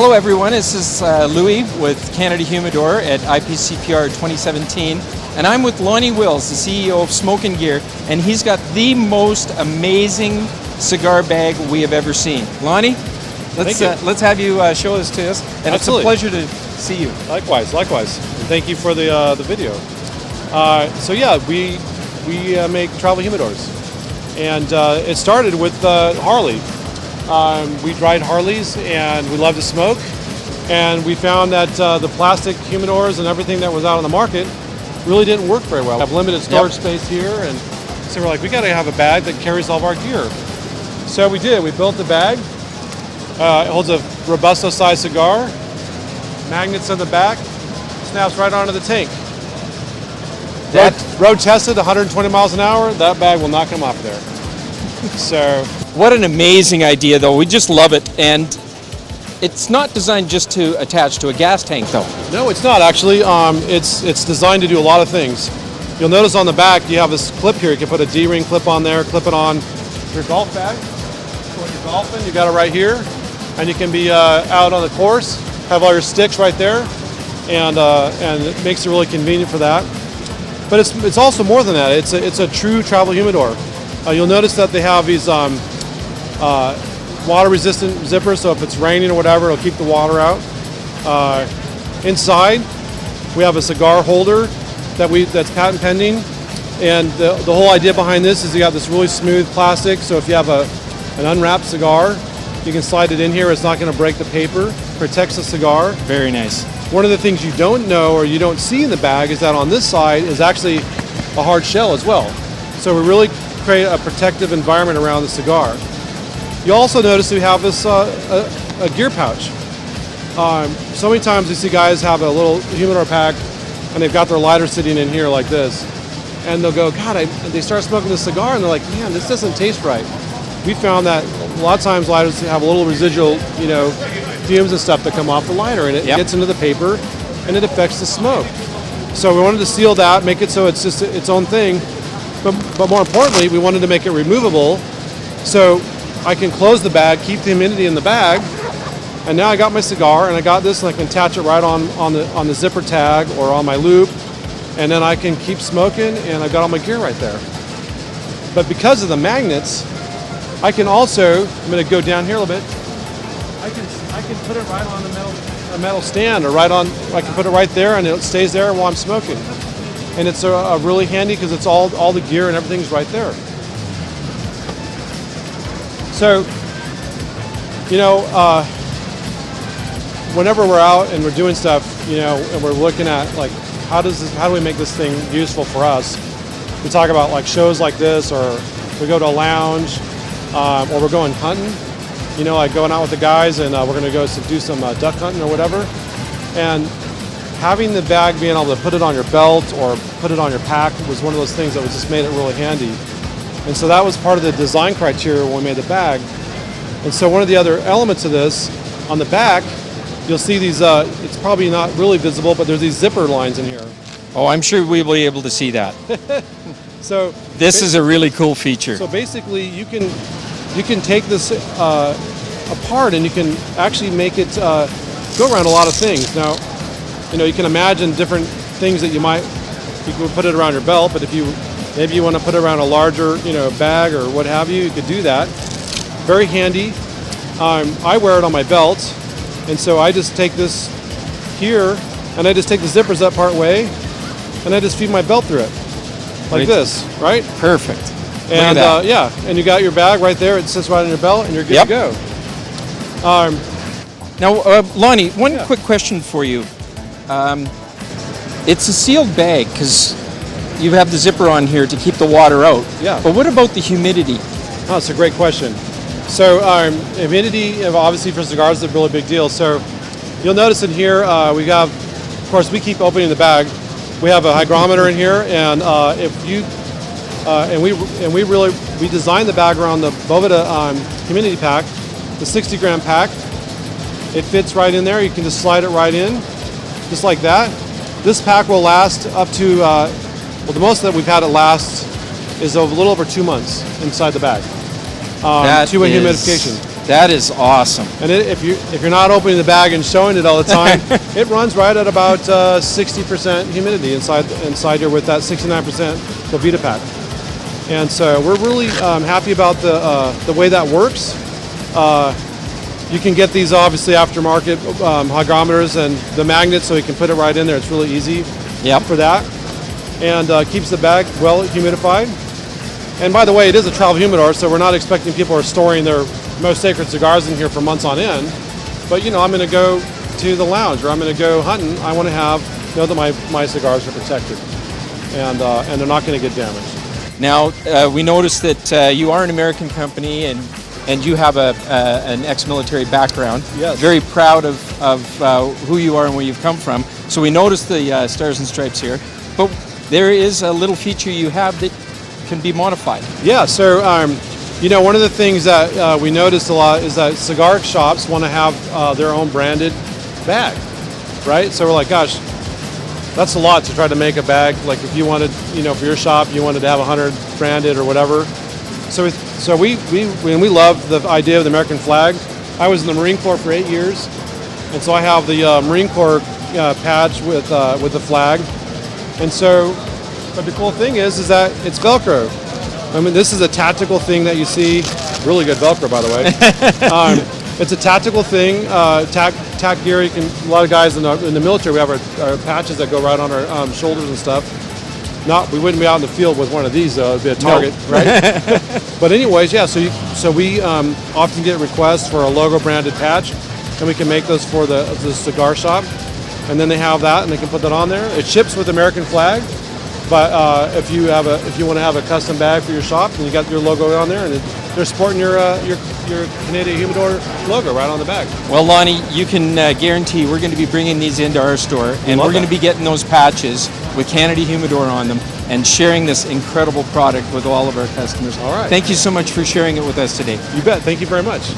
Hello everyone, this is Louis with Canada Humidor at IPCPR 2017, and I'm with Lonnie Wills, the CEO of Smok'n Gear, and he's got the most amazing cigar bag we have ever seen. Lonnie, let's have you show this to us, and Absolutely. It's a pleasure to see you. Likewise. And thank you for the video. So yeah, we make travel humidors, and it started with Harley. We dried Harleys and we love to smoke, and we found that the plastic humidors and everything that was out on the market really didn't work very well. We have limited storage space here, and so we're like, we got to have a bag that carries all of our gear. So we did. We built the bag. It holds a Robusto sized cigar, magnets in the back, snaps right onto the tank. Road tested, 120 miles an hour. That bag will not come off there. So. What an amazing idea, though. We just love it, and it's not designed just to attach to a gas tank, though. No, it's not actually. It's designed to do a lot of things. You'll notice on the back you have this clip here. You can put a D-ring clip on there, clip it on your golf bag. So when you're golfing, you got it right here, and you can be out on the course, have all your sticks right there, and it makes it really convenient for that. But it's also more than that. It's a true travel humidor. You'll notice that they have these water-resistant zippers, so if it's raining or whatever, it'll keep the water out. Inside, we have a cigar holder that's patent pending, and the whole idea behind this is you got this really smooth plastic, so if you have an unwrapped cigar, you can slide it in here. It's not going to break the paper, protects the cigar. Very nice. One of the things you don't know or you don't see in the bag is that on this side is actually a hard shell as well. So we really create a protective environment around the cigar. You also notice we have this a gear pouch. So many times we see guys have a little humidor pack and they've got their lighter sitting in here like this, and they'll go, God, they start smoking this cigar and they're like, man, this doesn't taste right. We found that a lot of times lighters have a little residual, fumes and stuff that come off the lighter, and it gets into the paper and it affects the smoke. So we wanted to seal that, make it so it's just its own thing, but more importantly, we wanted to make it removable, so I can close the bag, keep the humidity in the bag, and now I got my cigar, and I got this, and I can attach it right on the zipper tag or on my loop, and then I can keep smoking, and I've got all my gear right there. But because of the magnets, I can also, I'm going to go down here a little bit, I can put it right on a metal stand, or I can put it right there, and it stays there while I'm smoking. And it's really handy because it's all the gear and everything's right there. So, whenever we're out and we're doing stuff, and we're looking at like how do we make this thing useful for us? We talk about like shows like this, or we go to a lounge, or we're going hunting. Like going out with the guys, and we're going to go do some duck hunting or whatever. And having the bag, being able to put it on your belt or put it on your pack, was one of those things that just made it really handy. And so that was part of the design criteria when we made the bag. And so one of the other elements of this, on the back, you'll see these, it's probably not really visible, but there's these zipper lines in here. Oh, I'm sure we'll be able to see that. So this is a really cool feature. So basically, you can take this apart, and you can actually make it go around a lot of things. Now, you can imagine different things that you could put it around your belt, but if maybe you want to put it around a larger, bag or what have you could do that. Very handy. I wear it on my belt, and so I just take this here, and I just take the zippers up part way, and I just feed my belt through it, like this, right? Perfect. And and you got your bag right there. It sits right on your belt, and you're good to go. Now, Lonnie, one quick question for you. It's a sealed bag because you have the zipper on here to keep the water out. Yeah. But what about the humidity? Oh, that's a great question. So humidity, obviously for cigars, is a really big deal. So you'll notice in here we have, of course, we keep opening the bag. We have a hygrometer in here, and we designed the bag around the Boveda humidity pack, the 60-gram pack. It fits right in there. You can just slide it right in, just like that. This pack will last up to, the most that we've had it last is a little over 2 months inside the bag. To a humidification. That is awesome. And if you're not opening the bag and showing it all the time, it runs right at about 60% humidity inside here with that 69% Levita pack. And so we're really happy about the way that works. You can get these obviously aftermarket hygrometers and the magnet, so you can put it right in there. It's really easy for that, and keeps the bag well humidified. And by the way, it is a travel humidor, so we're not expecting people are storing their most sacred cigars in here for months on end. But I'm going to go to the lounge or I'm going to go hunting. I want to know that my cigars are protected, and they're not going to get damaged. Now we noticed that you are an American company and you have an ex-military background. Yes. Very proud of who you are and where you've come from. So we noticed the Stars and Stripes here, but there is a little feature you have that can be modified. Yeah, so one of the things that we noticed a lot is that cigar shops want to have their own branded bag, right? So we're like, gosh, that's a lot to try to make a bag. Like if you wanted, for your shop, you wanted to have 100 branded or whatever. So we love the idea of the American flag. I was in the Marine Corps for 8 years, and so I have the Marine Corps patch with the flag. And so, but the cool thing is that it's Velcro. I mean, this is a tactical thing that you see. Really good Velcro, by the way. It's a tactical thing. Tac gear. A lot of guys in the military, we have our patches that go right on our shoulders and stuff. We wouldn't be out in the field with one of these though. It'd be a target, right? But anyways, yeah. So we often get requests for a logo branded patch, and we can make those for the cigar shop. And then they have that, and they can put that on there. It ships with American flag, but if you want to have a custom bag for your shop, and you got your logo on there, and they're sporting your Canadian Humidor logo right on the bag. Well, Lonnie, you can guarantee we're going to be bringing these into our store, and we're going to be getting those patches with Canada Humidor on them and sharing this incredible product with all of our customers. All right. Thank you so much for sharing it with us today. You bet. Thank you very much.